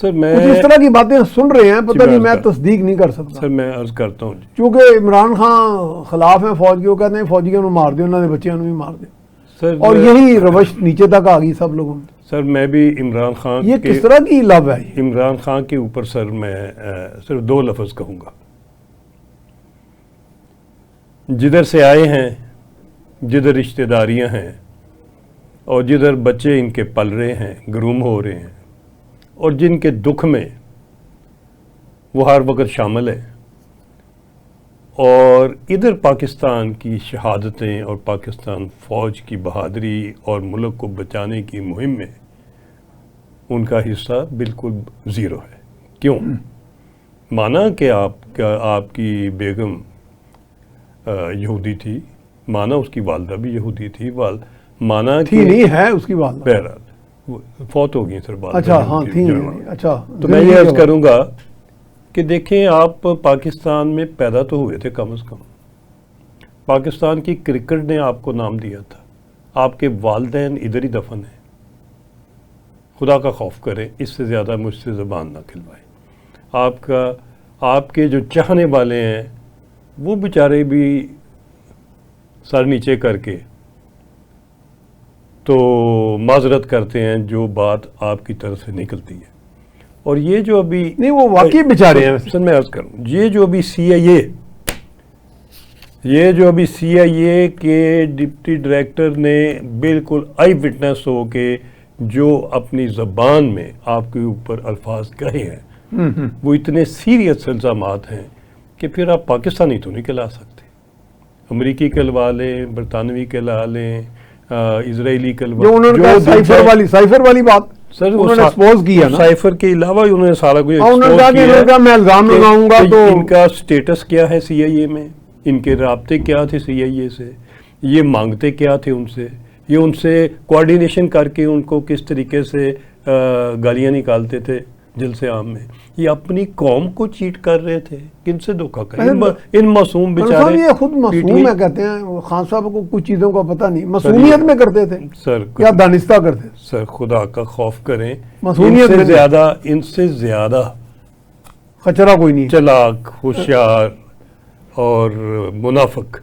سر میں کچھ اس طرح کی باتیں سن رہے ہیں، پتہ جی، نہیں، میں میں عرض تصدیق نہیں کر سکتا. سر میں عرض کرتا ہوں چونکہ عمران خان خلاف ہیں فوج کے، وہ کہتے ہیں فوجیوں کو مار دیں، انہوں نے بچیاں بھی مار دیں، سر اور یہی روش نیچے تک آ گئی سب لوگوں میں. سر میں بھی عمران خان یہ کے کس طرح کی لو ہے یہ؟ عمران خان کے اوپر سر میں صرف 2 لفظ کہوں گا. جدھر سے آئے ہیں، جدھر رشتہ داریاں ہیں، اور جدھر بچے ان کے پل رہے ہیں، گروم ہو رہے ہیں، اور جن کے دکھ میں وہ ہر وقت شامل ہے، اور ادھر پاکستان کی شہادتیں اور پاکستان فوج کی بہادری اور ملک کو بچانے کی مہم میں ان کا حصہ بالکل 0 ہے. کیوں؟ مانا کہ آپ کی بیگم یہودی تھی، مانا اس کی والدہ بھی یہودی تھی، مانا تھی نہیں ہے اس کی والدہ. بہرحال وہ فوت ہو گئی سر والدہ. اچھا ہاں تھی. اچھا تو میں یہ عرض کروں گا کہ دیکھیں، آپ پاکستان میں پیدا تو ہوئے تھے کم از کم. پاکستان کی کرکٹ نے آپ کو نام دیا تھا. آپ کے والدین ادھر ہی دفن ہیں. خدا کا خوف کریں، اس سے زیادہ مجھ سے زبان نہ کھلوائیں. آپ کے جو چاہنے والے ہیں وہ بیچارے بھی سر نیچے کر کے تو معذرت کرتے ہیں جو بات آپ کی طرف سے نکلتی ہے. اور یہ جو ابھی نہیں، وہ واقعی بیچارے ہیں. سر میں عرض کروں، یہ جو ابھی سی آئی اے کے ڈپٹی ڈائریکٹر نے بالکل آئی وٹنس ہو کے جو اپنی زبان میں آپ کے اوپر الفاظ کہے ہیں، وہ اتنے سیریس الزامات ہیں کہ پھر آپ پاکستانی تو نہیں کہلا سکتے. امریکی کہلوا لیں، برطانوی کہلا لیں، اسرائیلی کہلوا جو انہوں نے کہا سائفر والی بات سر انہوں نے ایکسپوز کیا نا. سائفر کے علاوہ انہوں نے سارا کچھ انہوں نے کہا میں الزام لگاؤں گا تو ان کا سٹیٹس کیا ہے سی آئی اے میں، ان کے رابطے کیا تھے سی آئی اے سے، یہ مانگتے کیا تھے ان سے، یہ ان سے کوآرڈینیشن کر کے ان کو کس طریقے سے گالیاں نکالتے تھے جلسے عام میں. یہ اپنی قوم کو چیٹ کر رہے تھے. کن سے دھوکہ کر ان معصوم بیچارے. یہ خود معصوم ہے کہتے ہیں. خان صاحب کو کچھ چیزوں کا پتہ نہیں، معصومیت میں کرتے تھے سر یا دانستہ کرتے تھے. سر خدا کا خوف کریں، معصومیت ان سے زیادہ خچرہ کوئی نہیں. چلاک، ہوشیار اور منافق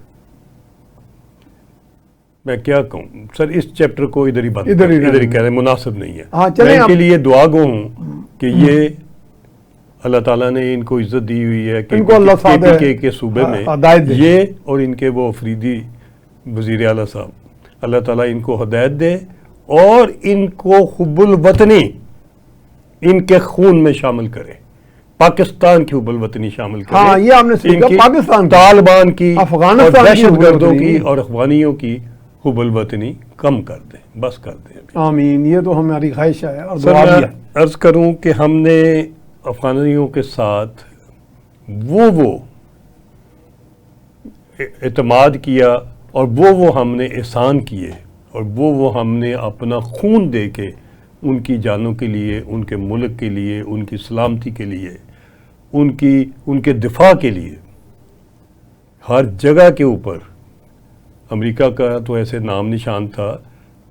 میں کیا کہوں سر. اس چیپٹر کو ادھر ہی کہہ رہے، مناسب نہیں ہے. میں ان کے لیے دعا گو ہوں کہ یہ اللہ تعالیٰ نے ان کو عزت دی ہوئی ہے کہ پی کے صوبے میں یہ اور ان کے وہ افریدی وزیر اعلیٰ صاحب، اللہ تعالیٰ ان کو ہدایت دے اور ان کو حب الوطنی ان کے خون میں شامل کرے. پاکستان کی حب الوطنی شامل کرے. ہاں یہ آپ نے پاکستان طالبان کی، افغانستان کی، دہشت گردوں کی اور افغانیوں کی حب الوطنی کم کر دیں، بس کر دیں. آمین. یہ تو ہماری خواہش ہے اور سر دعا بھی میں ہے. عرض کروں کہ ہم نے افغانیوں کے ساتھ وہ اعتماد کیا اور وہ ہم نے احسان کیے اور وہ ہم نے اپنا خون دے کے ان کی جانوں کے لیے، ان کے ملک کے لیے، ان کی سلامتی کے لیے، ان کے دفاع کے لیے ہر جگہ کے اوپر. امریکہ کا تو ایسے نام نشان تھا،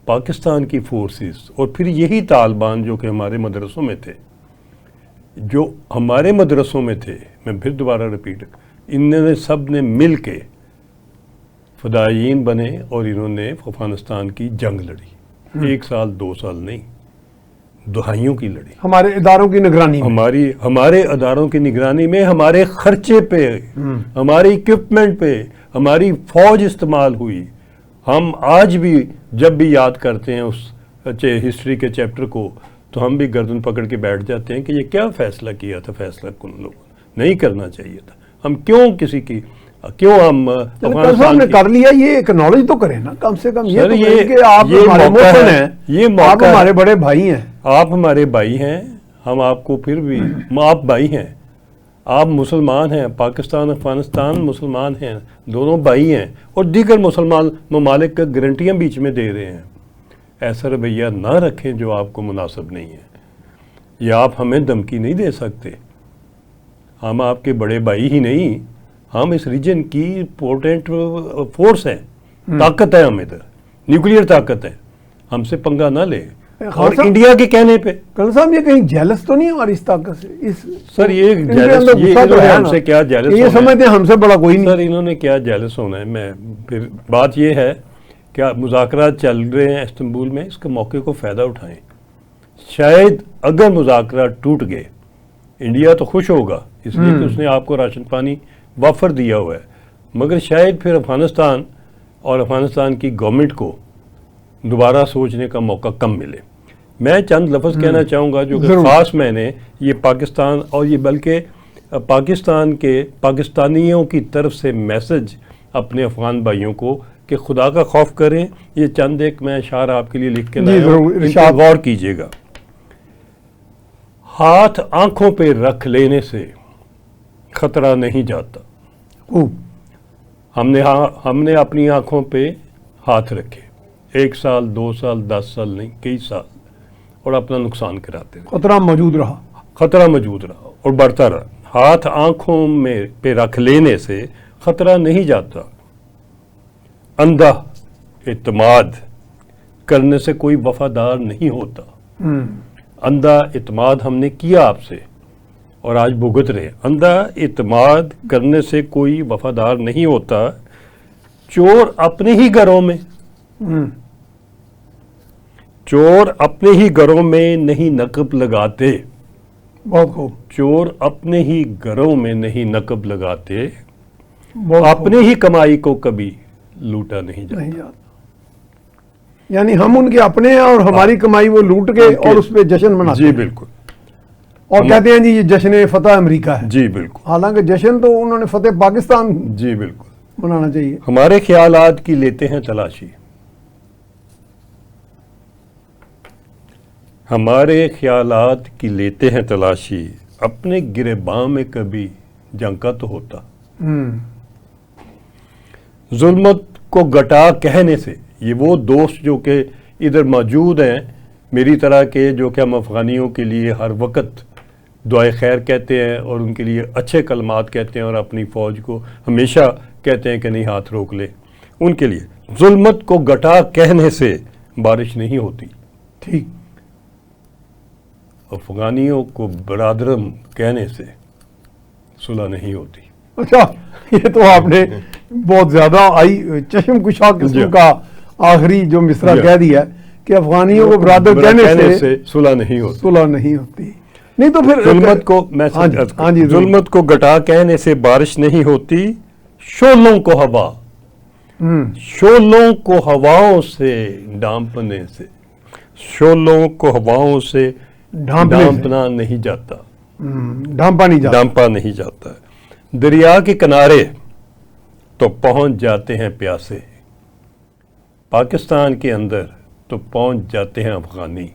پاکستان کی فورسز اور پھر یہی طالبان جو کہ ہمارے مدرسوں میں تھے، میں پھر دوبارہ ریپیٹ، انہوں نے سب نے مل کے فدائیین بنے اور انہوں نے افغانستان کی جنگ لڑی. 1 سال 2 سال نہیں، دہائیوں کی لڑی. ہمارے اداروں کی نگرانی، ہمارے اداروں کی نگرانی میں، ہمارے خرچے پہ، ہماری اکوپمنٹ پہ ہماری فوج استعمال ہوئی. ہم آج بھی جب بھی یاد کرتے ہیں اس ہسٹری کے چیپٹر کو تو ہم بھی گردن پکڑ کے بیٹھ جاتے ہیں کہ یہ کیا فیصلہ کیا تھا. فیصلہ کن لوگوں نہیں کرنا چاہیے تھا. ہم ہم افغانستان نے کر لیا. یہ ایکنالج تو کریں نا کم سے کم. یہ کہ آپ ہمارے موقع ہیں، یہ آپ ہمارے بڑے بھائی ہیں. آپ ہمارے بھائی ہیں، ہم آپ کو پھر بھی آپ بھائی ہیں. آپ مسلمان ہیں، پاکستان افغانستان مسلمان ہیں، دونوں بھائی ہیں اور دیگر مسلمان ممالک کا گارنٹیاں بیچ میں دے رہے ہیں. ایسا رویہ نہ رکھیں جو آپ کو مناسب نہیں ہے. یا آپ ہمیں دھمکی نہیں دے سکتے. ہم آپ کے بڑے بھائی ہی نہیں، ہم اس ریجن کی امپورٹنٹ فورس ہیں. طاقت ہے، ہم ادھر نیوکلیئر طاقت ہے. ہم سے پنگا نہ لیں. اور انڈیا کے کہنے پہ. کرنل صاحب یہ کہیں جیلس تو نہیں ہماری اس طاقت سے؟ سر یہ ہم سے کیا جیلس، یہ سمجھتے ہیں ہم سے بڑا کوئی نہیں. سر انہوں نے کیا جیلس ہونا ہے. میں پھر بات یہ ہے کہ مذاکرات چل رہے ہیں استنبول میں، اس کے موقع کو فائدہ اٹھائیں. شاید اگر مذاکرات ٹوٹ گئے انڈیا تو خوش ہوگا اس لیے کہ اس نے آپ کو راشن پانی وافر دیا ہوا ہے، مگر شاید پھر افغانستان اور افغانستان کی گورنمنٹ کو دوبارہ سوچنے کا موقع کم ملے. میں چند لفظ کہنا چاہوں گا جو کہ خاص میں نے یہ پاکستان اور یہ بلکہ پاکستان کے پاکستانیوں کی طرف سے میسج اپنے افغان بھائیوں کو کہ خدا کا خوف کریں. یہ چند ایک میں اشعار آپ کے لیے لکھ کے لایا ہوں، ان پر غور کیجیے گا. ہاتھ آنکھوں پہ رکھ لینے سے خطرہ نہیں جاتا. ہم نے اپنی آنکھوں پہ ہاتھ رکھے، 1 سال 2 سال 10 سال نہیں، کئی سال، اور اپنا نقصان کراتے ہیں. خطرہ موجود رہا اور بڑھتا رہا. ہاتھ آنکھوں میں پہ رکھ لینے سے خطرہ نہیں جاتا. اندھا اعتماد کرنے سے کوئی وفادار نہیں ہوتا. اندھا اعتماد ہم نے کیا آپ سے اور آج بھگت رہے. اندھا اعتماد کرنے سے کوئی وفادار نہیں ہوتا. چور اپنے ہی گھروں میں نہیں نقب لگاتے. بہت خوب. چور اپنے ہی گھروں میں نہیں نقب لگاتے. اپنے ہی کمائی کو کبھی لوٹا نہیں جاتا. یعنی ہم ان کے اپنے ہیں اور ہماری کمائی وہ لوٹ کے اور اس پہ جشن مناتے ہیں. جی بالکل. اور کہتے ہیں جی یہ جشن فتح امریکہ ہے. جی بالکل. حالانکہ جشن تو انہوں نے فتح پاکستان جی بالکل منانا چاہیے. ہمارے خیالات کی لیتے ہیں تلاشی. ہمارے خیالات کی لیتے ہیں تلاشی. اپنے گریباں میں کبھی جنکا تو ہوتا. ظلمت کو گٹا کہنے سے، یہ وہ دوست جو کہ ادھر موجود ہیں میری طرح کے، جو کہ ہم افغانیوں کے لیے ہر وقت دعائے خیر کہتے ہیں اور ان کے لیے اچھے کلمات کہتے ہیں اور اپنی فوج کو ہمیشہ کہتے ہیں کہ نہیں ہاتھ روک لے. ان کے لیے ظلمت کو گٹا کہنے سے بارش نہیں ہوتی. ٹھیک. افغانیوں کو برادرم کہنے سے صلح نہیں ہوتی. اچھا، یہ تو آپ نے بہت زیادہ چشم کشا قسم کا آخری جو مصرع کہہ دیا کہ افغانیوں کو برادر کہنے سے صلح نہیں ہوتی. نہیں تو پھر ظلمت کو گٹا کہنے سے بارش نہیں ہوتی. شعلوں کو ہواؤں سے ڈھانپنے سے، شعلوں کو ہواؤں سے ڈھانپا نہیں جاتا. دریا کے کنارے تو پہنچ جاتے ہیں پیاسے. پاکستان کے اندر تو پہنچ جاتے ہیں افغانی.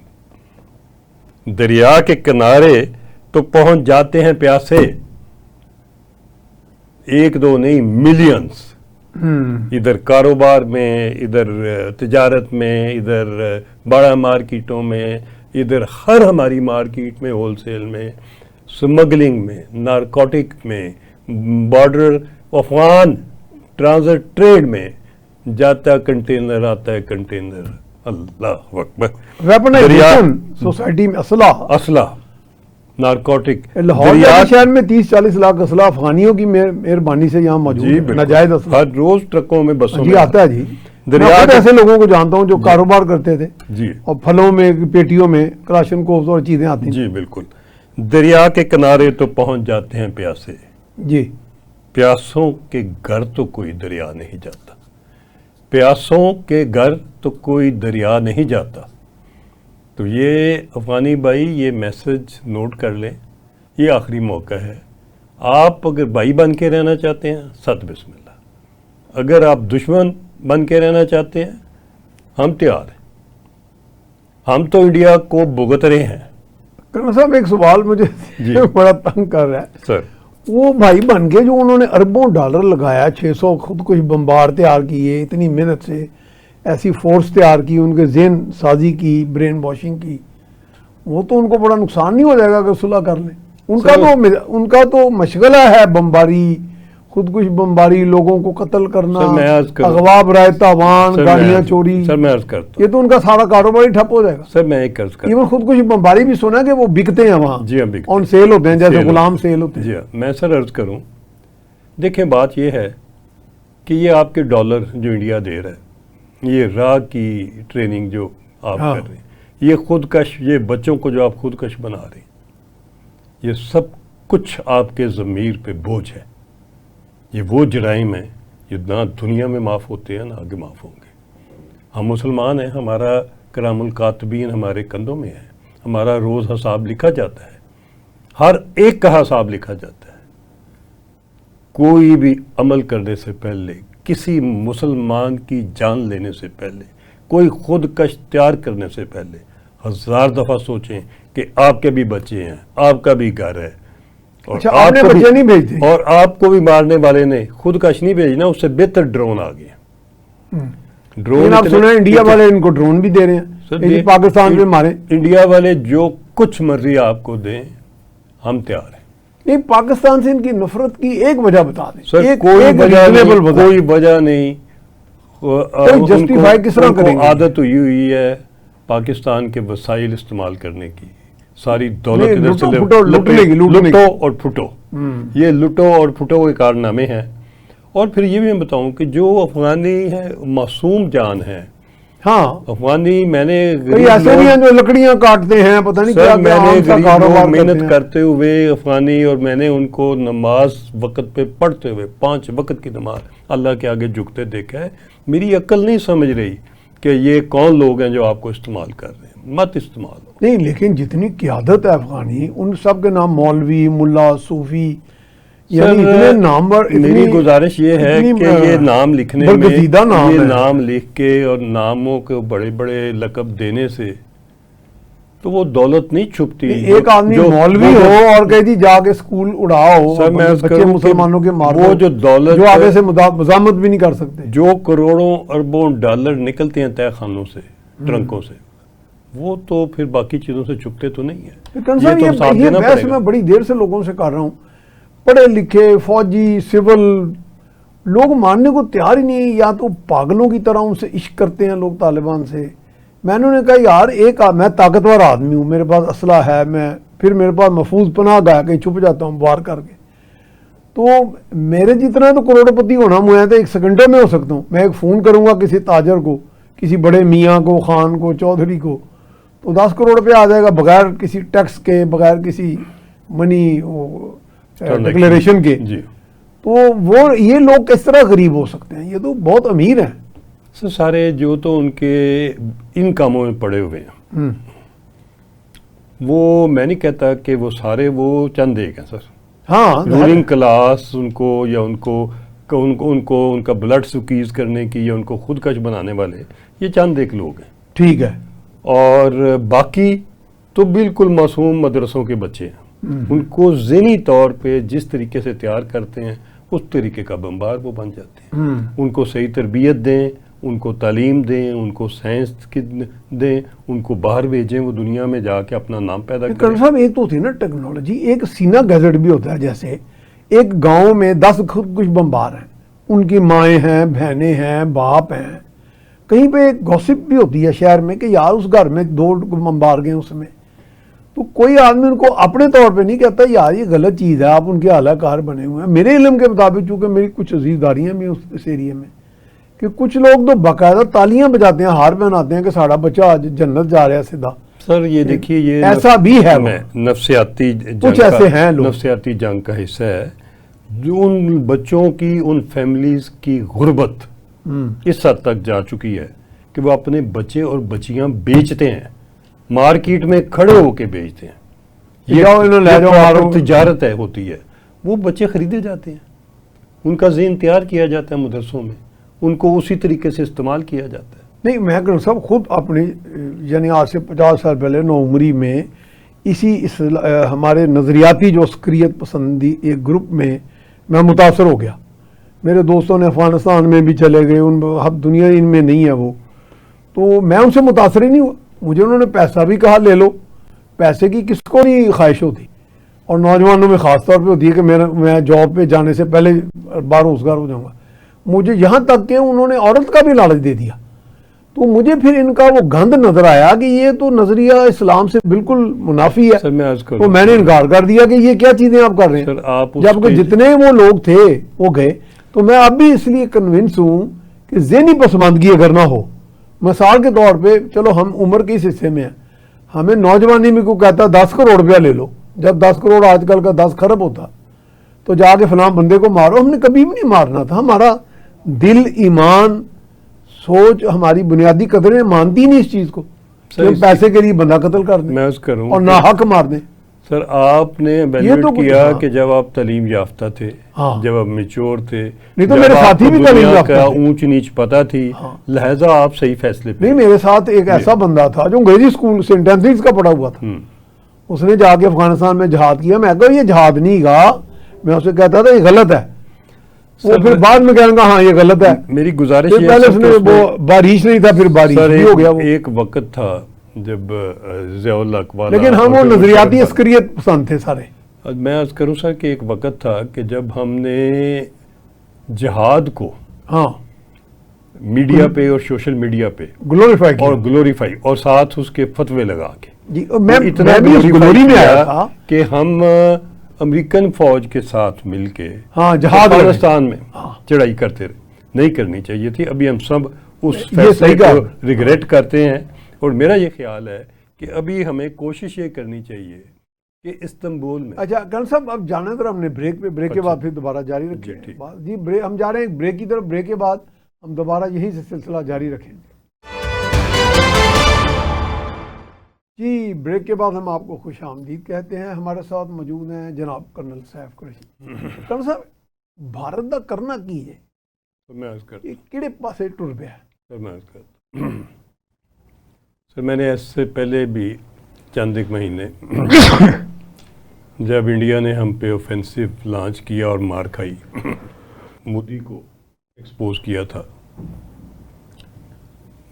دریا کے کنارے تو پہنچ جاتے ہیں پیاسے. 1 2 نہیں، ملینز. ادھر کاروبار میں، ادھر تجارت میں، ادھر بڑا مارکیٹوں میں، ادھر ہر ہماری مارکیٹ میں، ہول سیل میں، سمگلنگ میں، نارکوٹک میں، بارڈر افغان ٹرانزٹ ٹریڈ میں جاتا کنٹینر آتا ہے کنٹینر. اللہ اکبر. ویپنائزیشن سوسائٹی میں اسلحہ نارکوٹک. لاہور شہر میں 30-40 لاکھ اسلحہ افغانیوں کی مہربانی سے یہاں موجود ہے. ناجائز اسلحہ ہر روز ٹرکوں میں، بسوں میں آتا ہے. جی میں ایسے لوگوں کو جانتا ہوں جو کاروبار کرتے تھے جی، اور پھلوں میں، پیٹیوں میں کلاشن کوف اور چیزیں آتی ہیں. جی بالکل. دریا کے کنارے تو پہنچ جاتے ہیں پیاسے. جی. پیاسوں کے گھر تو کوئی دریا نہیں جاتا. پیاسوں کے گھر تو کوئی دریا نہیں جاتا. تو یہ افغانی بھائی یہ میسج نوٹ کر لیں. یہ آخری موقع ہے. آپ اگر بھائی بن کے رہنا چاہتے ہیں، ست بسم اللہ. اگر آپ دشمن بن کے رہنا چاہتے ہیں، ہم تیار ہیں. ہم تو انڈیا کو بھگت رہے ہیں. کرنل صاحب ایک سوال مجھے بڑا تنگ کر رہا ہے. سر وہ بھائی بن کے جو انہوں نے اربوں ڈالر لگایا، 600 خود کش بمبار تیار کیے، اتنی محنت سے ایسی فورس تیار کی، ان کے ذہن سازی کی، برین واشنگ کی، وہ تو ان کو بڑا نقصان نہیں ہو جائے گا کہ صلح کر لیں؟ ان کا تو مشغلہ ہے بمباری خودکش بمباری، لوگوں کو قتل کرنا، سر میں عرض کروں، اغوا برائے تاوان، سر گاڑیاں چوری، سر میں عرض کرتا یہ تو ان کا سارا کاروبار ہی ٹھپ ہو جائے گا. ہوں، سر میں ایک عرض کرتا ایون خودکش بمباری بھی سنا ہے کہ وہ بکتے ہیں وہاں، ہوں. جی ہاں بکتے آن سیل ہوتے ہیں، جیسے سیل غلام ہوتے ہیں. سیل ہوتے ہیں. جی ہاں، میں سر عرض کروں، دیکھیں بات یہ ہے کہ یہ آپ کے ڈالر جو انڈیا دے رہا ہے، یہ راہ کی ٹریننگ جو آپ ہاں. کر رہے ہیں، یہ خودکش، یہ بچوں کو جو آپ خودکش بنا رہے ہیں، یہ سب کچھ آپ کے ضمیر پہ بوجھ ہے. یہ وہ جرائم ہیں یہ نہ دنیا میں معاف ہوتے ہیں نہ آگے معاف ہوں گے. ہم مسلمان ہیں، ہمارا کرام الکاتبین ہمارے کندھوں میں ہے، ہمارا روز حساب لکھا جاتا ہے، ہر ایک کا حساب لکھا جاتا ہے. کوئی بھی عمل کرنے سے پہلے، کسی مسلمان کی جان لینے سے پہلے، کوئی خودکش تیار کرنے سے پہلے 1000 دفعہ سوچیں کہ آپ کے بھی بچے ہیں، آپ کا بھی گھر ہے، اور اچھا، آپ نے کو بھی- بچے نہیں بھیجتے؟ اور آپ کو بھی مارنے والے نے خودکش نہیں بھیجنا، اس سے بہتر ڈرون آ گئے. لیکن آپ سنا ہے انڈیا والے ان کو ڈرون بھی دے رہے سر ہیں، یہ پاکستان میں مارے. انڈیا والے جو کچھ مرضی آپ کو دیں، ہم تیار ہیں. نہیں، پاکستان سے ان کی نفرت کی ایک وجہ بتا دیں. سر ایک کوئی وجہ reasonable نہیں، وجہ. کوئی وجہ نہیں. ان کو- justify کس طرح ان کو کریں گے؟ عادت ہوئی ہے پاکستان کے وسائل استعمال کرنے کی. ساری دولت نہیں، ادھر سے لوٹو پھٹو، لوٹنے کی. لٹو اور پھٹو، یہ لٹو اور پھٹو کے کارنامے ہیں. اور پھر یہ بھی میں بتاؤں کہ جو افغانی ہے معصوم جان ہے. ہاں، افغانی، میں نے کئی ایسے بھی ہیں جو لکڑیاں کاٹتے ہیں، پتہ نہیں کیا سر کیا میں نے عام سا غریب کاروبار لوگ محنت کرتے ہیں. کرتے ہوئے افغانی، اور میں نے ان کو نماز وقت پہ پڑھتے ہوئے 5 وقت کی نماز اللہ کے آگے جھکتے دیکھا ہے. میری عقل نہیں سمجھ رہی کہ یہ کون لوگ ہیں جو آپ کو استعمال کر رہے ہیں. مت استعمال ہو. نہیں، لیکن جتنی قیادت ہے افغانی، ان سب کے نام مولوی، ملا، صوفی، یعنی سر، اتنے نامور، میری گزارش یہ ہے کہ یہ نام لکھنے میں، برگزیدہ نام یہ ہے. نام لکھ کے اور ناموں کو بڑے بڑے لقب دینے سے تو وہ دولت نہیں چھپتی. ایک آدمی مولوی ہو اور کہے جی جا کے اسکول اڑاؤ، سر میں عرض بچے کروں کہ مسلمانوں کے مار وہ دو، جو دولت، جو آگے سے مزاحمت بھی نہیں کر سکتے. جو کروڑوں اربوں ڈالر نکلتے ہیں تہہ خانوں سے، ٹرنکوں سے، وہ تو پھر باقی چیزوں سے چھپتے تو نہیں ہیں. لیکن صاحب، تو حساب یہ دینا بحث پڑے گا. میں بڑی دیر سے لوگوں سے کر رہا ہوں، پڑھے لکھے فوجی سول لوگ ماننے کو تیار ہی نہیں. یا تو پاگلوں کی طرح ان سے عشق کرتے ہیں لوگ طالبان سے. میں نے انہیں کہا یار، میں طاقتور آدمی ہوں، میرے پاس اسلحہ ہے، پھر میرے پاس محفوظ پناہ گاہ کہیں چھپ جاتا ہوں وار کر کے. تو میرے جتنا تو کروڑ پتی ہونا مجھے تو 1 سیکنڈوں میں ہو سکتا ہوں. میں ایک فون کروں گا کسی تاجر کو، کسی بڑے میاں کو، خان کو، چودھری کو، تو 10 کروڑ روپیہ آ جائے گا بغیر کسی ٹیکس کے، بغیر کسی منی ڈکلیریشن کے. جی تو یہ لوگ کس طرح غریب ہو سکتے ہیں؟ یہ تو بہت امیر ہیں. سر، سارے جو تو ان کے ان کاموں میں پڑے ہوئے ہیں، وہ میں نہیں کہتا کہ وہ سارے وہ چند ایک ہیں سر. ہاں، رولنگ کلاس ان کو، یا ان کو ان کا بلڈ سکیز کرنے کی، یا ان کو خودکش بنانے والے، یہ چند ایک لوگ ہیں. ٹھیک ہے. اور باقی تو بالکل معصوم مدرسوں کے بچے ہیں. ان کو ذہنی طور پہ جس طریقے سے تیار کرتے ہیں اس طریقے کا بمبار وہ بن جاتے ہیں. ان کو صحیح تربیت دیں، ان کو تعلیم دیں، ان کو سائنس کی دیں، ان کو باہر بھیجیں، وہ دنیا میں جا کے اپنا نام پیدا کریں. کرن صاحب، ایک تو ہوتی ہے نا ٹیکنالوجی، ایک سینا گیزٹ بھی ہوتا ہے. جیسے ایک گاؤں میں 10 خودکش بمبار ہیں، ان کی مائیں ہیں، بہنیں ہیں، باپ ہیں. کہیں پہ ایک گوسپ بھی ہوتی ہے شہر میں کہ یار اس گھر میں 2 بمبار گئے اس میں. تو کوئی آدمی ان کو اپنے طور پہ نہیں کہتا یار یہ غلط چیز ہے، آپ ان کے اعلی کار بنے ہوئے ہیں. میرے علم کے مطابق، چونکہ میری کچھ عزیزداریاں بھی اس ایریے میں، کہ کچھ لوگ تو باقاعدہ تالیاں بجاتے ہیں، ہار پہناتے ہیں کہ ساڑا بچہ آج جنت جا رہا ہے سیدھا. سر یہ دیکھیے، یہ ایسا بھی ہے. وہ نفسیاتی جنگ کچھ ایسے ہیں لوگ، نفسیاتی جنگ کا حصہ ہے، جو ان بچوں کی، ان فیملیز کی غربت اس حد تک جا چکی ہے کہ وہ اپنے بچے اور بچیاں بیچتے ہیں، مارکیٹ میں کھڑے ہو کے بیچتے ہیں. یہ تجارت ہے، ہوتی ہے. وہ بچے خریدے جاتے ہیں، ان کا ذہن تیار کیا جاتا ہے مدرسوں میں، ان کو اسی طریقے سے استعمال کیا جاتا ہے. نہیں، میں کروں صاحب خود اپنی، یعنی آج سے 50 سال پہلے نوعمری میں ہمارے نظریاتی جو عسکریت پسندی ایک گروپ میں میں متاثر ہو گیا. میرے دوستوں نے افغانستان میں بھی چلے گئے، اب دنیا ان میں نہیں ہے وہ، تو میں ان سے متاثر ہی نہیں ہوا. مجھے انہوں نے پیسہ بھی کہا لے لو، پیسے کی کس کو نہیں خواہش ہوتی. اور نوجوانوں میں خاص طور پہ ہوتی ہے کہ میں جاب پہ جانے سے پہلے بار روزگار ہو جاؤں گا. مجھے یہاں تک کہ انہوں نے عورت کا بھی لالچ دے دیا. تو مجھے پھر ان کا وہ گند نظر آیا کہ یہ تو نظریہ اسلام سے بالکل منافی ہے. سر میں عرض کروں تو میں نے انکار کر دیا کہ یہ کیا چیزیں آپ کر رہے سر ہیں. آپ جبکہ جتنے وہ لوگ تھے وہ گئے. تو میں اب بھی اس لیے کنونس ہوں کہ ذہنی پسماندگی اگر نہ ہو، مثال کے طور پہ چلو ہم عمر کے اس حصے میں ہیں، ہمیں نوجوانی میں کوئی کہتا 10 کروڑ روپیہ لے لو، جب 10 کروڑ آج کل کا 10 خرب ہوتا تو جا کے فلاں بندے کو مارو. ہم نے کبھی بھی نہیں مارنا تھا. ہمارا دل، ایمان، سوچ، ہماری بنیادی قدریں مانتی نہیں اس چیز کو کہ ہم پیسے کے لیے بندہ قتل کر دیں میں عرض کروں اور ناحق مار دیں. سر آپ نے یہ ایویلویٹ تو کچھ کیا ہاں. کہ جب آپ تعلیم یافتہ تھے، ہاں. جب آپ میچور تھے، نہیں تو جب میرے آپ ساتھی کو بھی تعلیم دنیا یافتہ کا تھے. اونچ نیچ پتہ تھی، ہاں. لہذا آپ صحیح فیصلے پہ نہیں، میرے ساتھ ایک ایسا بندہ تھا جو انگریزی اسکول سینٹ اینتھنیز کا پڑھا ہوا تھا. اس نے جا کے افغانستان میں جہاد کیا. میں کہا یہ جہاد نہیں گا. میں اسے کہتا تھا یہ غلط ہے. وہ پھر بعد میں کہنے گا ہاں یہ غلط ہے. میری گزارش پھر یہ پہلے ہے اس نے وہ بارش نہیں تھا، پھر بارش سر بھی ہو گیا وہ. ایک وقت تھا جب ضیاء اللہ اقبال، لیکن ہم وہ نظریاتی عسکریت پسند تھے سارے. میں عرض کروں سر کہ ایک وقت تھا کہ جب ہم نے جہاد کو ہاں میڈیا پہ اور سوشل میڈیا پہ گلوریفائی کیا. اور گلوریفائی اور ساتھ اس کے فتوے لگا کے جی میں اتنا بھی اس glorify گلوری میں کیا آیا تھا. کہ ہم امریکن فوج کے ساتھ مل کے ہاں جہاد افغانستان میں چڑھائی کرتے رہے. نہیں کرنی چاہیے تھی. ابھی ہم سب اس یہ فیصلے صحیح کو کہا. ریگریٹ کرتے ہیں. اور میرا یہ خیال ہے کہ ابھی ہمیں کوشش یہ کرنی چاہیے کہ استنبول میں. اچھا کرن صاحب اب جانے ذرا ہم نے بریک پہ، بریک کے بعد پھر دوبارہ جاری رکھیں جی، ٹھیک. جی ہم جا رہے ہیں بریک کی طرف. بریک کے بعد ہم دوبارہ یہی سلسلہ جاری رکھیں گے. جی بریک کے بعد ہم آپ کو خوش آمدید کہتے ہیں. ہمارے ساتھ موجود ہیں جناب کرنل سیف قریشی. کرنل صاحب بھارت دا کرنا کی ہے؟ میں عرض کرتا یہ کہڑے پاسے ٹر پیا ہے؟ سر میں عرض کرتا سر میں نے اس سے پہلے بھی چند ایک مہینے جب انڈیا نے ہم پہ اوفینسو لانچ کیا اور مار کھائی، مودی کو ایکسپوز کیا تھا.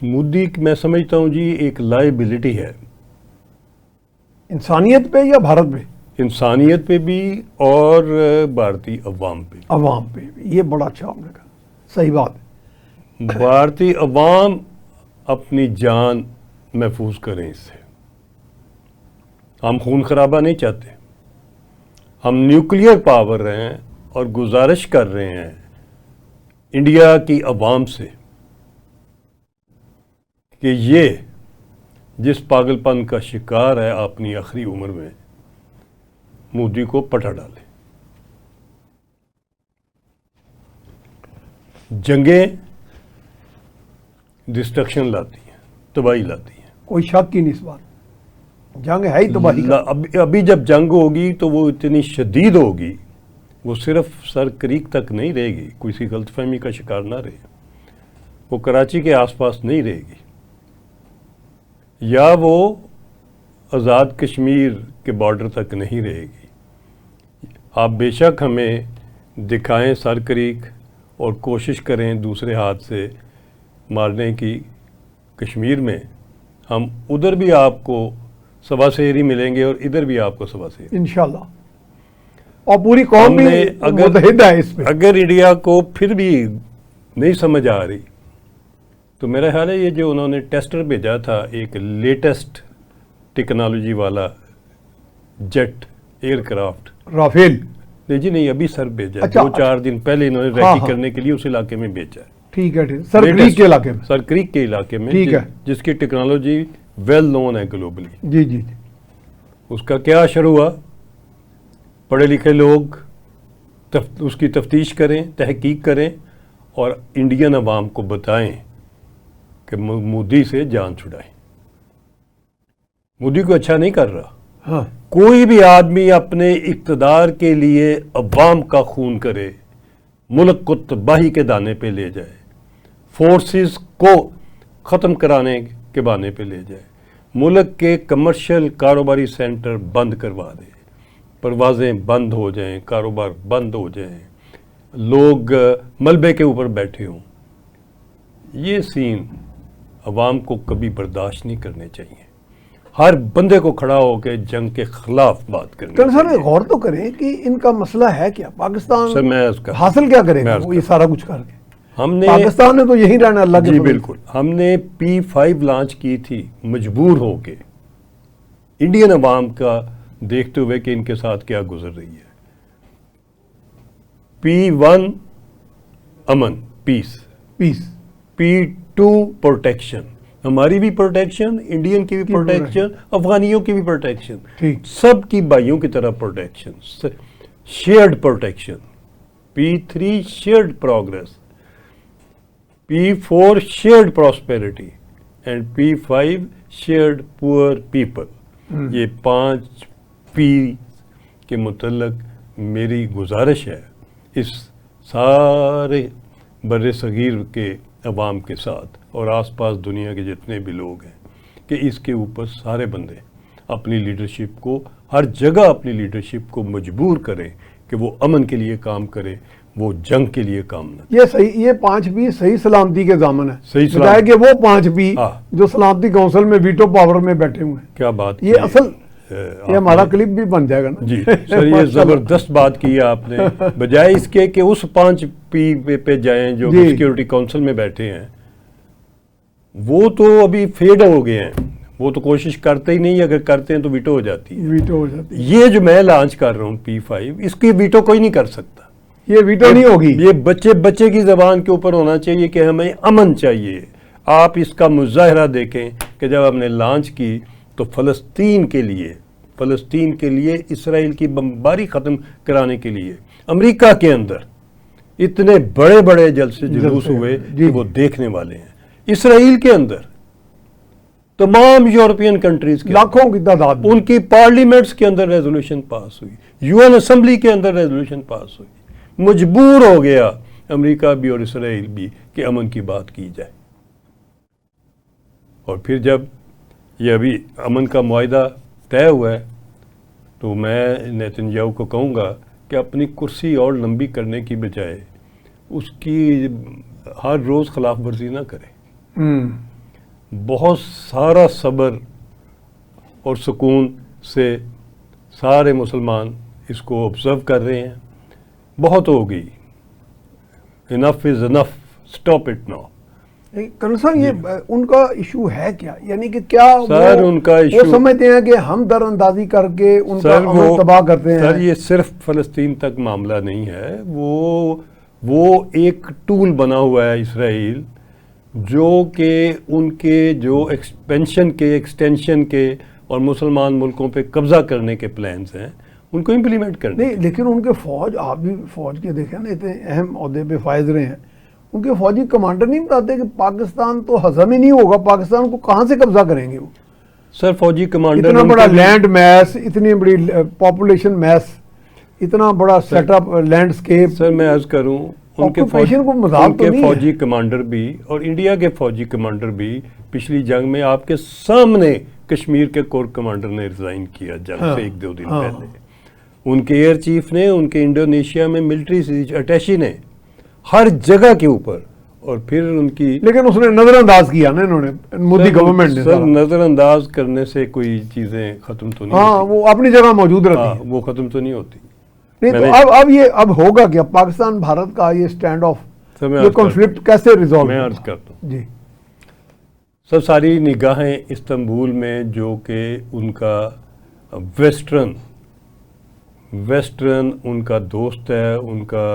مودی میں سمجھتا ہوں جی ایک لائبلٹی ہے انسانیت پہ یا بھارت پہ؟ انسانیت پہ بھی اور بھارتی عوام پہ. عوام پہ بھی. یہ بڑا اچھا آپ نے کہا. صحیح بات ہے. بھارتی عوام اپنی جان محفوظ کریں اس سے. ہم خون خرابہ نہیں چاہتے. ہم نیوکلیئر پاور ہیں اور گزارش کر رہے ہیں انڈیا کی عوام سے کہ یہ جس پاگل پن کا شکار ہے اپنی آخری عمر میں، مودی کو پٹا ڈالے. جنگیں ڈسٹرکشن لاتی ہیں، تباہی لاتی ہیں. کوئی شک ہی نہیں اس بات. جنگ ہے ہی تباہی کا. ابھی جب جنگ ہوگی تو وہ اتنی شدید ہوگی، وہ صرف سر کریک تک نہیں رہے گی، کسی غلط فہمی کا شکار نہ رہے. وہ کراچی کے آس پاس نہیں رہے گی، یا وہ آزاد کشمیر کے بارڈر تک نہیں رہے گی. آپ بے شک ہمیں دکھائیں سر کریک اور کوشش کریں دوسرے ہاتھ سے مارنے کی کشمیر میں، ہم ادھر بھی آپ کو سوا سیری ملیں گے اور ادھر بھی آپ کو سوا سیری. انشاءاللہ. اور پوری قوم بھی متحد ہے اس پہ. اگر انڈیا کو پھر بھی نہیں سمجھ آ رہی تو میرا خیال ہے یہ جو انہوں نے ٹیسٹر بھیجا تھا ایک لیٹسٹ ٹیکنالوجی والا جیٹ ایئر کرافٹ، رافیل. نہیں جی نہیں، ابھی سر بھیجا. اچھا، 2-4 دن پہلے انہوں نے ریکی کرنے کے لیے اس علاقے میں بھیجا ہے. ٹھیک ہے. سر کریک کے علاقے میں. سر کریک کے علاقے میں، ٹھیک ہے. جس کی ٹیکنالوجی ویل نون ہے گلوبلی. جی جی. اس کا کیا اثر ہوا؟ پڑھے لکھے لوگ اس کی تفتیش کریں، تحقیق کریں اور انڈین عوام کو بتائیں کہ مودی سے جان چھڑائیں. مودی کو اچھا نہیں کر رہا. ہاں. کوئی بھی آدمی اپنے اقتدار کے لیے عوام کا خون کرے، ملک کو تباہی کے دانے پہ لے جائے، فورسز کو ختم کرانے کے بانے پہ لے جائے، ملک کے کمرشل کاروباری سینٹر بند کروا دے، پروازیں بند ہو جائیں، کاروبار بند ہو جائیں، لوگ ملبے کے اوپر بیٹھے ہوں، یہ سین عوام کو کبھی برداشت نہیں کرنے چاہیے. ہر بندے کو کھڑا ہو کے جنگ کے خلاف بات کرنی کرن صاحب چاہیے۔ غور تو کریں کہ ان کا مسئلہ ہے کیا، سر پاکستان میں عرض کرتا ہوں، حاصل کیا کرے میں گا عرض وہ یہ کرتا سارا کچھ کر کے؟ ہم نے پاکستان نے تو یہی رہنا اللہ کے جی فضل سے۔ بالکل، ہم نے P5 لانچ کی تھی مجبور ہو کے، انڈین عوام کا دیکھتے ہوئے کہ ان کے ساتھ کیا گزر رہی ہے۔ P1 امن، پیس، پیس، P2 پروٹیکشن، ہماری بھی پروٹیکشن، انڈین کی بھی پروٹیکشن، افغانیوں کی بھی پروٹیکشن، ٹھیک، سب کی بھائیوں کی طرح protection, shared protection. P3 shared progress, P4 shared prosperity and P5 shared poor people. یہ 5 P کے متعلق میری گزارش ہے اس سارے بر صغیر کے عوام کے ساتھ اور آس پاس دنیا کے جتنے بھی لوگ ہیں کہ اس کے اوپر سارے بندے اپنی لیڈرشپ کو ہر جگہ اپنی لیڈرشپ کو مجبور کریں کہ وہ امن کے لیے کام کرے، وہ جنگ کے لیے کام نہ کرے۔ یہ صحیح، یہ 5 P صحیح سلامتی کے ضامن ہے، صحیح بجائے کہ وہ 5 P ہاں۔ جو سلامتی کونسل میں ویٹو پاور میں بیٹھے ہوئے ہیں۔ کیا بات یہ کی اصل، آپ یہ ہمارا نے۔ کلپ بھی بن جائے گا نا۔ جی سر، یہ زبردست بات کی ہے آپ نے، بجائے اس کے کہ اس 5 P پہ جائیں جو جی۔ سیکیورٹی کونسل میں بیٹھے ہیں، وہ تو ابھی فیڈ ہو گئے ہیں، وہ تو کوشش کرتے ہی نہیں، اگر کرتے ہیں تو ویٹو ہو جاتی ہے۔ ویٹو ہو جاتی ہے، یہ جو میں لانچ کر رہا ہوں P5، اس کی ویٹو کوئی نہیں کر سکتا۔ یہ ویٹو نہیں ہوگی۔ یہ بچے کی زبان کے اوپر ہونا چاہیے کہ ہمیں امن چاہیے۔ آپ اس کا مظاہرہ دیکھیں کہ جب ہم نے لانچ کی تو فلسطین کے لیے اسرائیل کی بمباری ختم کرانے کے لیے امریکہ کے اندر اتنے بڑے بڑے جلسے جلوس ہوئے کہ وہ دیکھنے والے ہیں۔ اسرائیل کے اندر تمام یورپین کنٹریز کے لاکھوں کی تعداد میں۔ ان کی پارلیمنٹس کے اندر ریزولوشن پاس ہوئی، UN اسمبلی کے اندر ریزولوشن پاس ہوئی، مجبور ہو گیا امریکہ بھی اور اسرائیل بھی کہ امن کی بات کی جائے۔ اور پھر جب یہ ابھی امن کا معاہدہ طے ہوا ہے تو میں نیتن یاہو کو کہوں گا کہ اپنی کرسی اور لمبی کرنے کی بجائے اس کی ہر روز خلاف ورزی نہ کرے، بہت سارا صبر اور سکون سے سارے مسلمان اس کو آبزرو کر رہے ہیں۔ بہت ہو گئی، انف از انف، اسٹاپ اٹ ناؤ۔ کرن صاحب یہ ان کا ایشو ہے کیا؟ یعنی کہ کیا سر ان کا وہ ایشو سمجھتے ہیں کہ ہم در اندازی کر کے ان کا سر عمل تباہ کرتے ہیں؟ سر یہ صرف فلسطین تک معاملہ نہیں ہے، وہ ایک ٹول بنا ہوا ہے اسرائیل، جو کہ ان کے جو ایکسٹینشن کے اور مسلمان ملکوں پہ قبضہ کرنے کے پلانز ہیں ان کو امپلیمنٹ کرنے۔ نہیں، لیکن ان کے فوج، آپ بھی فوج کے دیکھیں نا، اتنے اہم عہدے پہ فائز رہے ہیں، ان کے فوجی کمانڈر نہیں بتاتے کہ پاکستان تو ہضم ہی نہیں ہوگا، پاکستان کو کہاں سے قبضہ کریں گے وہ؟ سر فوجی کمانڈر اتنا بڑا لینڈ میس، اتنی بڑی پاپولیشن میس، اتنا بڑا سیٹ اپ لینڈسکیپ۔ سر میں عرض کروں ان کے Occupation کو مذاق تو نہیں ہے۔ فوجی کمانڈر بھی اور انڈیا کے فوجی کمانڈر بھی پچھلی جنگ میں آپ کے سامنے کشمیر کے کور کمانڈر نے ریزائن کیا جنگ سے 1-2 دن پہلے، ان کے ایئر چیف نے، ان کے انڈونیشیا میں ملٹری اٹیشی نے، ہر جگہ کے اوپر، اور پھر ان کی لیکن اس نے نظر انداز کیا نا انہوں نے، مودی گورنمنٹ نے سر سارا۔ نظر انداز کرنے سے کوئی چیزیں ختم تو نہیں ہاں، ہوتی۔ وہ اپنی جگہ موجود رہتی ہاں، ہیں۔ وہ ختم تو نہیں ہوتی۔ نہیں میں تو نے- اب ہوگا کیا؟ پاکستان بھارت کا یہ اسٹینڈ آف، سر میں یہ عرض کرتا کنفلکٹ کیسے ریزالو؟ میں عرض کرتا ہوں، جی، سب ساری نگاہیں استنبول میں، جو کہ ان کا ویسٹرن ان کا دوست ہے، ان کا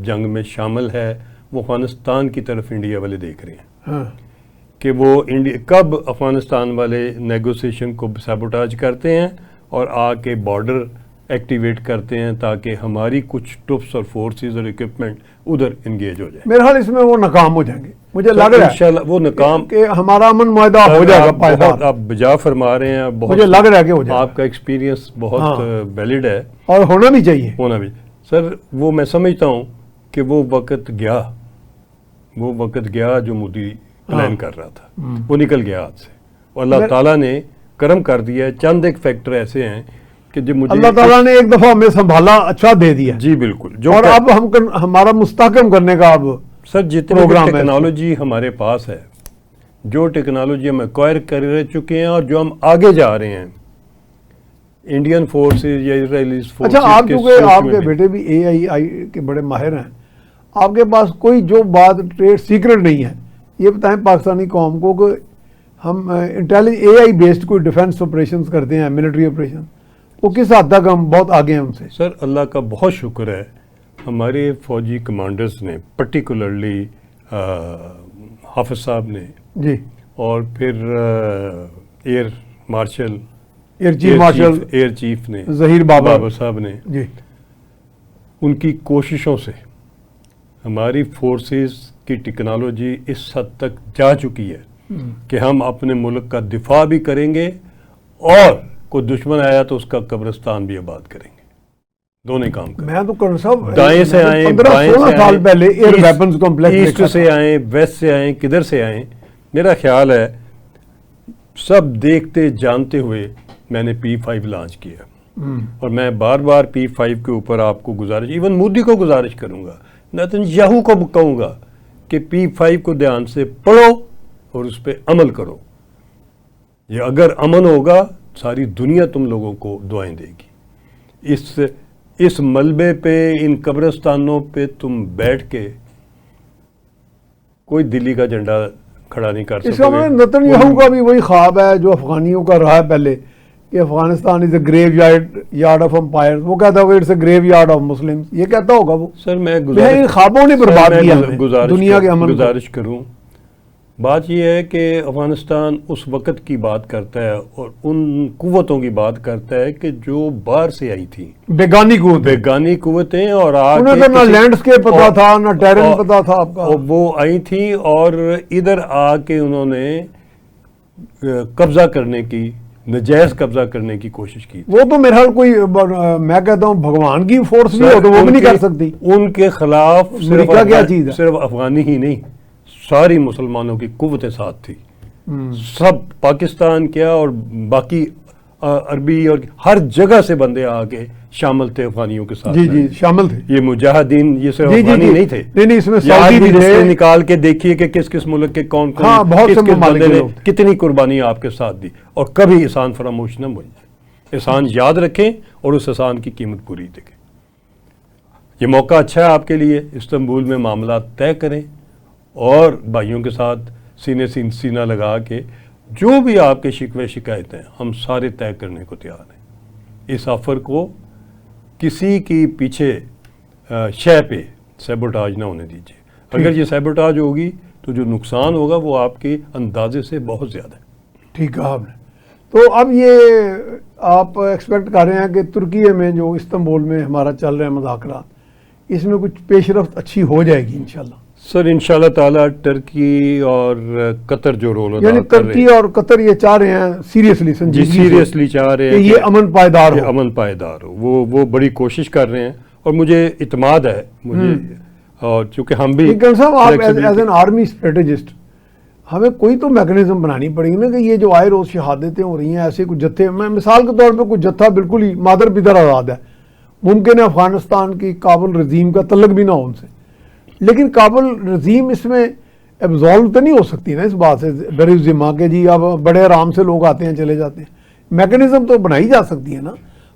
جنگ میں شامل ہے، وہ افغانستان کی طرف انڈیا والے دیکھ رہے ہیں ہاں، کہ وہ کب افغانستان والے نیگوسیشن کو سیبوٹاج کرتے ہیں اور آ کے بارڈر ایکٹیویٹ کرتے ہیں تاکہ ہماری کچھ ٹروپس اور فورسز اور اکوپمنٹ ادھر انگیج ہو جائے۔ میرے خیال اس میں وہ ناکام ہو جائیں گے، مجھے لگ رہا ہے انشاءاللہ وہ ناکام، کہ ہمارا امن معاہدہ ہو جائے گا پائیدار، آپ بجا فرما رہے ہیں، بہت مجھے لگ رہا ہے کہ ہو جائے گا، آپ کا ایکسپیرینس بہت ہاں۔ ویلڈ ہے، اور ہونا بھی چاہیے۔ ہونا بھی۔ سر وہ میں سمجھتا ہوں کہ وہ وقت گیا جو مودی پلان کر رہا تھا، وہ نکل گیا ہاتھ سے، اور اللہ تعالیٰ نے کرم کر دیا ہے۔ چند ایک فیکٹر ایسے ہیں کہ جو مجھے اللہ تعالیٰ نے ایک دفعہ ہمیں سنبھالا، اچھا دے دیا، جی بالکل، اور اب ہمارا مستحکم کرنے کا اب سر جتنی پروگرام ہے۔ ٹیکنالوجی ہمارے پاس ہے، جو ٹیکنالوجی ہم ایکوائر کر چکے ہیں اور جو ہم آگے جا رہے ہیں انڈین فورسز یا اسرائیلی فورسز اچھا، آپ کیونکہ آپ کے بیٹے بھی AI کے بڑے ماہر ہیں، آپ کے پاس کوئی جو بات ٹریڈ سیکرٹ نہیں ہے، یہ بتائیں پاکستانی قوم کو کہ ہم AI بیسڈ کوئی ڈیفنس آپریشنز کرتے ہیں، ملٹری آپریشن، وہ کس حد تک ہم بہت آگے ہیں ان سے؟ سر اللہ کا بہت شکر ہے، ہمارے فوجی کمانڈرز نے پرٹیکولرلی حافظ صاحب نے جی، اور پھر air marshal air chief marshal air chief نے ظہیر بابر صاحب نے، جی، ان کی کوششوں سے ہماری فورسز کی ٹیکنالوجی اس حد تک جا چکی ہے کہ ہم اپنے ملک کا دفاع بھی کریں گے اور کوئی دشمن آیا تو اس کا قبرستان بھی آباد کریں گے، دونوں کام کریں گے۔ میں تو کرن صاحب دائیں سے آئیں، بائیں سے 15-16 سال آئیں، پہلے ایئر ویپنز کمپلیکس ایسٹ سے آئیں، ویسٹ سے آئیں، کدھر سے آئیں، میرا خیال ہے سب دیکھتے جانتے ہوئے میں نے P5 لانچ کیا، اور میں بار بار P5 کے اوپر آپ کو گزارش، ایون مودی کو گزارش کروں گا، نیتنیاہو کو کہوں گا کہ P5 کو دھیان سے پڑھو اور اس پہ عمل کرو۔ یہ اگر امن ہوگا ساری دنیا تم لوگوں کو دعائیں دے گی۔ اس ملبے پہ، ان قبرستانوں پہ تم بیٹھ کے کوئی دلی کا جھنڈا کھڑا نہیں کر اس کا سکتے۔ نیتنیاہو کا بھی وہی خواب ہے جو افغانیوں کا رہا ہے پہلے، کہ Afghanistan is a graveyard of empire, وہ کہتا ہوگا it's a graveyard of Muslim, یہ کہتا ہوگا وہ۔ سر میں ان خوابوں نے برباد کیا ہمیں، دنیا کے امن کو۔ گزارش کروں، بات یہ ہے کہ افغانستان اس وقت کی بات کرتا ہے اور ان قوتوں کی بات کرتا ہے کہ جو باہر سے آئی تھیں، بیگانی قوتیں، بیگانی قوتیں، اور انہیں تو نہ لینڈسکیپ پتا تھا نہ ٹیرن پتا تھا آپ کا، وہ آئی تھیں اور ادھر آ کے انہوں نے قبضہ کرنے کی، نجائز قبضہ کرنے کی کوشش کی۔ وہ تو میرا کوئی، میں کہتا ہوں بھگوان کی فورس بھی ہو تو وہ بھی نہیں کر سکتی۔ ان کے خلاف امریکہ کیا چیز ہے؟ صرف افغانی ہی نہیں، ساری مسلمانوں کی قوتیں ساتھ تھی، سب پاکستان کیا اور باقی عربی اور ہر جگہ سے بندے آ کے شامل تھے افغانیوں کے ساتھ۔ جی جی شامل تھے، یہ مجاہدین، یہ صرف جی جی افغانی جی نہیں تھے، نہیں اس میں یہ آج سعودی بھی بھی تھے، لسٹیں نکال کے دیکھیے کہ کس کس ملک کے کون کون، ہاں بہت کس سے کس ممالک بندے کے نے لوگ تھے۔ کتنی قربانی آپ کے ساتھ دی، اور کبھی احسان فراموش نہ ہوئی، احسان یاد رکھیں اور اس احسان کی قیمت پوری دیکھیں۔ یہ موقع اچھا ہے آپ کے لیے، استنبول میں معاملات طے کریں اور بھائیوں کے ساتھ سینے سے سینہ لگا کے جو بھی آپ کے شکوے شکایتیں ہیں ہم سارے طے کرنے کو تیار ہیں۔ اس آفر کو کسی کی پیچھے شے پہ سیبوٹاج نہ ہونے دیجیے، اگر یہ سیبوٹاج ہوگی تو جو نقصان ہوگا وہ آپ کے اندازے سے بہت زیادہ ہے۔ ٹھیک کہا آپ نے۔ تو اب یہ آپ ایکسپیکٹ کر رہے ہیں کہ ترکی میں جو استنبول میں ہمارا چل رہے ہیں مذاکرات، اس میں کچھ پیش رفت اچھی ہو جائے گی انشاءاللہ؟ سر انشاءاللہ تعالیٰ ٹرکی اور قطر جو رول ادا یعنی کر رہے ترکی اور قطر یہ چاہ رہے ہیں سیریسلی، جی سیریسلی چاہ رہے کہ ہیں یہ امن پائیدار کہ ہو، امن پائیدار ہو، وہ بڑی کوشش کر رہے ہیں اور مجھے اعتماد ہے، مجھے، اور چونکہ ہم بھی لیکن صاحب آپ as flexibility- N army strategist ہمیں کوئی تو میکنزم بنانی پڑے گی نا کہ یہ جو آئے روز شہادتیں ہو رہی ہیں، ایسے کچھ جتھے، میں مثال کے طور پہ کوئی جتھا بالکل ہی مادر پدر آزاد ہے، ممکن ہے افغانستان کی کابل رژیم کا تعلق بھی نہ ہو ان سے، لیکن کابل رژیم اس میں ایبزالو تو نہیں ہو سکتی نا اس بات سے بر ذمہ کہ جی اب بڑے آرام سے لوگ آتے ہیں چلے جاتے ہیں، میکنزم تو بنائی جا سکتی ہے نا۔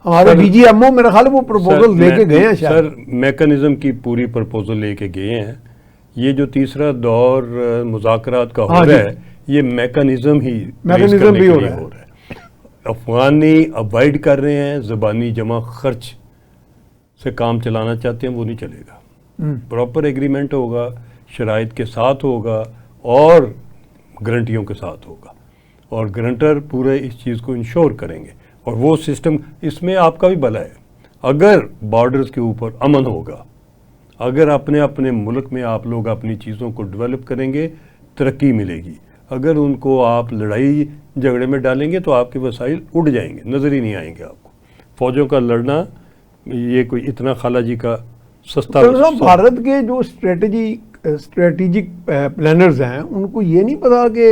ہمارے سر- BGMO میرا خیال ہے وہ پروپوزل لے کے گئے ہیں شاید۔ سر میکنزم کی پوری پرپوزل لے کے گئے ہیں، یہ جو تیسرا دور مذاکرات کا ہو ہاں جی، رہا ہے یہ میکنزم ہی میکنزم raise کرنے بھی کے ہو لیے رہا ہے۔ ہو رہا ہے۔ افغانی اوائڈ کر رہے ہیں، زبانی جمع خرچ سے کام چلانا چاہتے ہیں، وہ نہیں چلے گا، پراپر ایگریمنٹ ہوگا، شرائط کے ساتھ ہوگا اور گارنٹیوں کے ساتھ ہوگا، اور گارنٹر پورے اس چیز کو انشور کریں گے، اور وہ سسٹم اس میں آپ کا بھی بھلا ہے۔ اگر بارڈرز کے اوپر امن ہوگا، اگر اپنے اپنے ملک میں آپ لوگ اپنی چیزوں کو ڈیولپ کریں گے، ترقی ملے گی، اگر ان کو آپ لڑائی جھگڑے میں ڈالیں گے تو آپ کے وسائل اڑ جائیں گے، نظر ہی نہیں آئیں گے آپ کو۔ فوجوں کا لڑنا یہ کوئی اتنا خالہ جی کا سستا بھارت کے جو اسٹریٹجک پلانرز ہیں ان کو یہ نہیں پتا کہ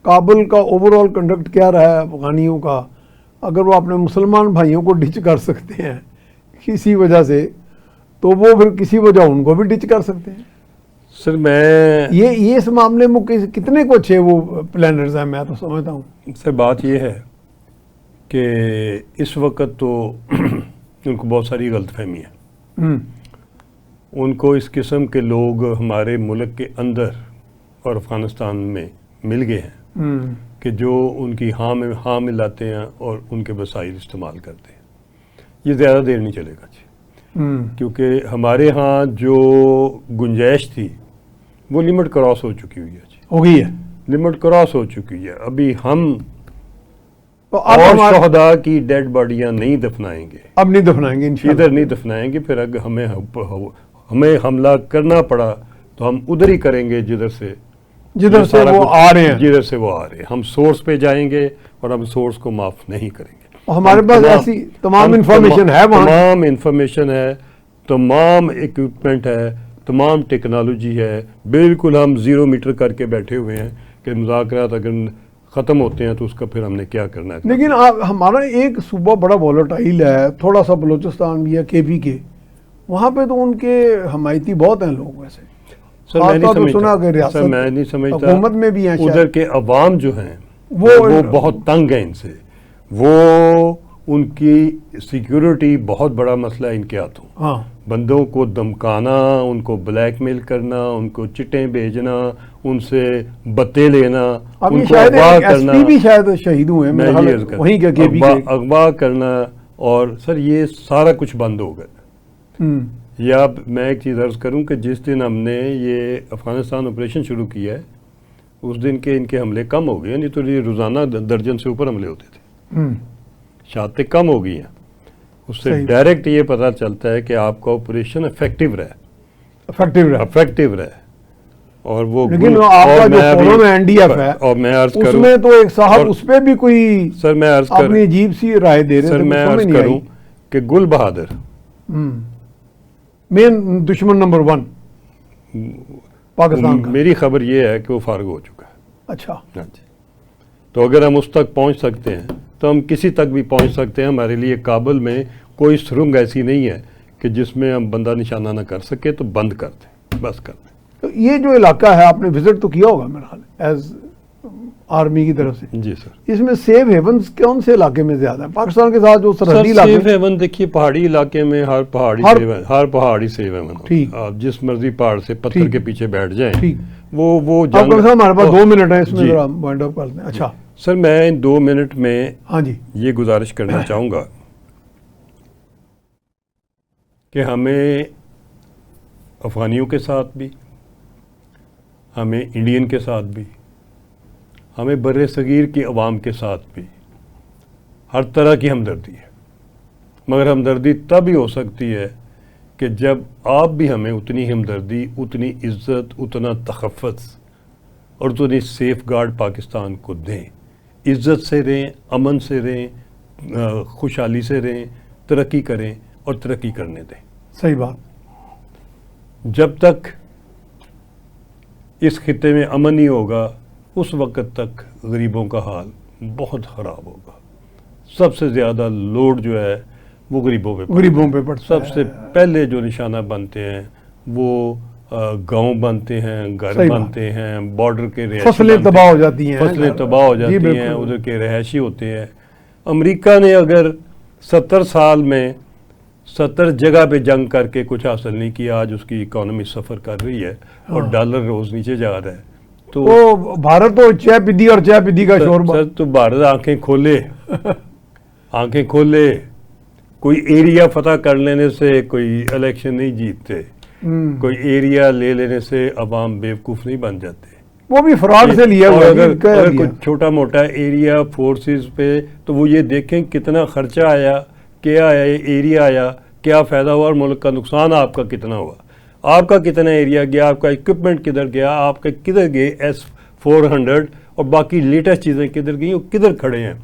کابل کا اوور آل کنڈکٹ کیا رہا ہے افغانیوں کا، اگر وہ اپنے مسلمان بھائیوں کو ڈچ کر سکتے ہیں کسی وجہ سے تو وہ پھر کسی وجہ ان کو بھی ڈچ کر سکتے ہیں۔ سر میں یہ اس معاملے میں کتنے کو اچھے وہ پلانرز ہیں، میں تو سمجھتا ہوں. سر بات یہ ہے کہ اس وقت تو ان کو بہت ساری غلط فہمی ہے. ان کو اس قسم کے لوگ ہمارے ملک کے اندر اور افغانستان میں مل گئے ہیں کہ جو ان کی ہاں میں لاتے ہیں اور ان کے وسائل استعمال کرتے ہیں. یہ زیادہ دیر نہیں چلے گا جی، کیونکہ ہمارے ہاں جو گنجائش تھی وہ لمٹ کراس ہو چکی ہوئی ہے جی. ہو گئی ہے لمٹ کراس ہو چکی ہے. ابھی ہم تو اب اور شہداء کی ڈیڈ باڈیاں نہیں دفنائیں گے، اب نہیں دفنائیں گے انشاءاللہ. ادھر نہیں دفنائیں گے. پھر اگر ہمیں حملہ کرنا پڑا تو ہم ادھر ہی کریں گے جدھر سے وہ آ رہے ہیں. جدھر سے وہ آ رہے ہیں. ہم سورس پہ جائیں گے اور ہم سورس کو معاف نہیں کریں گے. ہمارے پاس ایسی تمام انفارمیشن ہے، وہاں تمام انفارمیشن ہے، تمام ایکوپمنٹ ہے، تمام ٹیکنالوجی ہے. بالکل ہم 0 میٹر کر کے بیٹھے ہوئے ہیں کہ مذاکرات اگر ختم ہوتے ہیں تو اس کا پھر ہم نے کیا کرنا ہے. لیکن ہمارا ایک صوبہ بڑا وولٹائل ہے، تھوڑا سا بلوچستان بھی ہے، KP کے، وہاں پہ تو ان کے حمایتی بہت ہیں لوگ. ویسے سر میں نہیں سمجھتا حکومت میں بھی ہیں ادھر کے عوام جو ہیں وہ بہت تنگ ہیں ان سے. وہ ان کی سیکیورٹی بہت بڑا مسئلہ ہے ان کے ہاتھوں. ہاں، بندوں کو دمکانا، ان کو بلیک میل کرنا، ان کو چٹیں بھیجنا، ان سے بتیں لینا، اب ان یہ کو شاید اغوا ایس کرنا. پی بھی شاید شہید ہوئے ہیں میں میرے یہ خیال عرض کرتا وہیں کے KP کے. اغوا کرنا. اور سر یہ سارا کچھ بند ہو گیا. یا میں ایک چیز عرض کروں کہ جس دن ہم نے یہ افغانستان آپریشن شروع کیا ہے اس دن کے ان کے حملے کم ہو گئے. نہیں تو یہ روزانہ درجن سے اوپر حملے ہوتے تھے. شہادتیں کم ہو گئی ہیں. اس سے ڈائریکٹ یہ پتہ چلتا ہے کہ آپ کا آپریشن افیکٹو رہے. اور وہ لیکن آپ کا جو فورم NDF ہے اور میں عرض اس کروں میں تو ایک صاحب اس پہ بھی کوئی سر میں عرض اپنی عجیب سی رائے دے رہے تھے. سر میں عرض کروں کہ گل بہادر مین دشمن نمبر 1 پاکستان کا، میری خبر یہ ہے کہ وہ فارغ ہو چکا ہے. اچھا، ہاں جی. تو اگر ہم اس تک پہنچ سکتے ہیں تو ہم کسی تک بھی پہنچ سکتے ہیں. ہمارے لیے کابل میں کوئی سرنگ ایسی نہیں ہے کہ جس میں ہم بندہ نشانہ نہ کر سکے تو بند کر دیں، بس کر دیں. تو یہ جو علاقہ ہے آپ نے وزٹ تو کیا ہوگا میرا خیال ایز آرمی کی طرف سے. جی سر. اس میں سیف ہیونز کون سے علاقے میں زیادہ ہیں پاکستان کے ساتھ جو سرحدی علاقے؟ سیف ہیون دیکھیے پہاڑی علاقے میں ہر پہاڑی سیف ہیون. آپ جس مرضی پہاڑ سے پتھر کے پیچھے بیٹھ جائیں. وہ ہمارے پاس 2 منٹ ہیں، اس میں ذرا وائنڈ اپ کر دیں. اچھا سر میں ان 2 منٹ میں ہاں جی یہ گزارش کرنا چاہوں گا کہ ہمیں افغانیوں کے ساتھ بھی، ہمیں انڈین کے ساتھ بھی، ہمیں بر صغیر کی عوام کے ساتھ بھی ہر طرح کی ہمدردی ہے. مگر ہمدردی تب ہی ہو سکتی ہے کہ جب آپ بھی ہمیں اتنی ہمدردی، اتنی عزت، اتنا تحفظ اور اتنی سیف گارڈ پاکستان کو دیں. عزت سے رہیں، امن سے رہیں، خوشحالی سے رہیں، ترقی کریں اور ترقی کرنے دیں. صحیح بات. جب تک اس خطے میں امن نہیں ہوگا اس وقت تک غریبوں کا حال بہت خراب ہوگا. سب سے زیادہ لوڈ جو ہے وہ غریبوں پہ پڑتا ہے. سب سے پہلے جو نشانہ بنتے ہیں وہ گاؤں بنتے ہیں، گھر بنتے ہیں، بارڈر کے رہائشی، فصلیں تباہ ہو جاتی ہیں، ادھر کے رہائشی ہوتے ہیں. امریکہ نے اگر 70 سال میں 70 جگہ پہ جنگ کر کے کچھ حاصل نہیں کیا، آج اس کی اکانومی سفر کر رہی ہے اور ڈالر روز نیچے جا رہا ہے. تو بھارت تو چائے پی اور چائے پی کا شوربہ. سر تو بھارت آنکھیں کھولے. کوئی ایریا فتح کر لینے سے کوئی الیکشن نہیں جیتتے. کوئی ایریا لے لینے سے عوام بیوقوف نہیں بن جاتے. وہ بھی فراڈ سے لیا ہوا. اگر کوئی چھوٹا موٹا ایریا فورسز پہ تو وہ یہ دیکھیں کتنا خرچہ آیا، کیا آیا، ایریا آیا، کیا فائدہ ہوا اور ملک کا نقصان آپ کا کتنا ہوا. آپ کا کتنا ایریا گیا، آپ کا اکوپمنٹ کدھر گیا، آپ کا کدھر گئے S-400 اور باقی لیٹسٹ چیزیں کدھر گئیں اور کدھر کھڑے ہیں.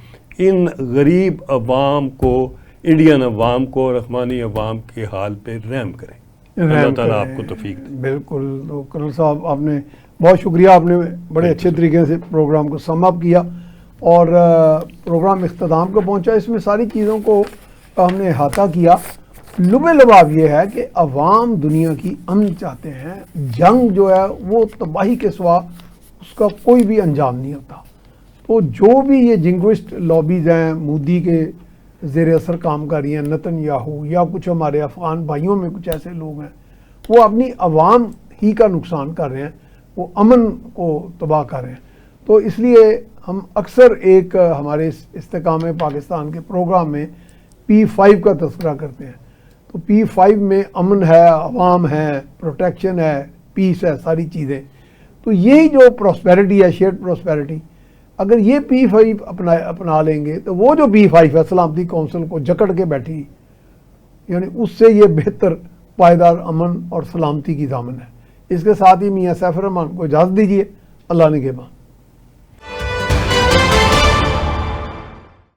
ان غریب عوام کو، انڈین عوام کو اور افغانی عوام کے حال پہ رحم کریں. اللہ تعالیٰ آپ کو توفیق دے. بالکل. تو کرنل صاحب آپ نے بہت شکریہ، آپ نے بڑے اچھے طریقے سے پروگرام کو سم اپ کیا اور پروگرام اختتام کو پہنچا. اس میں ساری چیزوں کو ہم نے احاطہ کیا لب لباب یہ ہے کہ عوام دنیا کی امن چاہتے ہیں. جنگ جو ہے وہ تباہی کے سوا اس کا کوئی بھی انجام نہیں ہوتا. تو جو بھی یہ جنگوسٹ لابیز ہیں، مودی کے زیر اثر کام کر رہی ہیں، نتن یاہو یا کچھ ہمارے افغان بھائیوں میں کچھ ایسے لوگ ہیں، وہ اپنی عوام ہی کا نقصان کر رہے ہیں، وہ امن کو تباہ کر رہے ہیں. تو اس لیے ہم اکثر ایک ہمارے استحکام پاکستان کے پروگرام میں P5 کا تذکرہ کرتے ہیں. تو P5 میں امن ہے، عوام ہے، پروٹیکشن ہے، پیس ہے، ساری چیزیں. تو یہی جو پراسپیرٹی ہے، شیئرڈ پراسپیرٹی، اگر یہ P5 اپنا لیں گے تو وہ جو P5 ہے سلامتی کونسل کو جکڑ کے بیٹھی، یعنی اس سے یہ بہتر پائیدار امن اور سلامتی کی ضامن ہے. اس کے ساتھ ہی میاں سیف الرحمان کو اجازت دیجیے. اللہ نگہبان.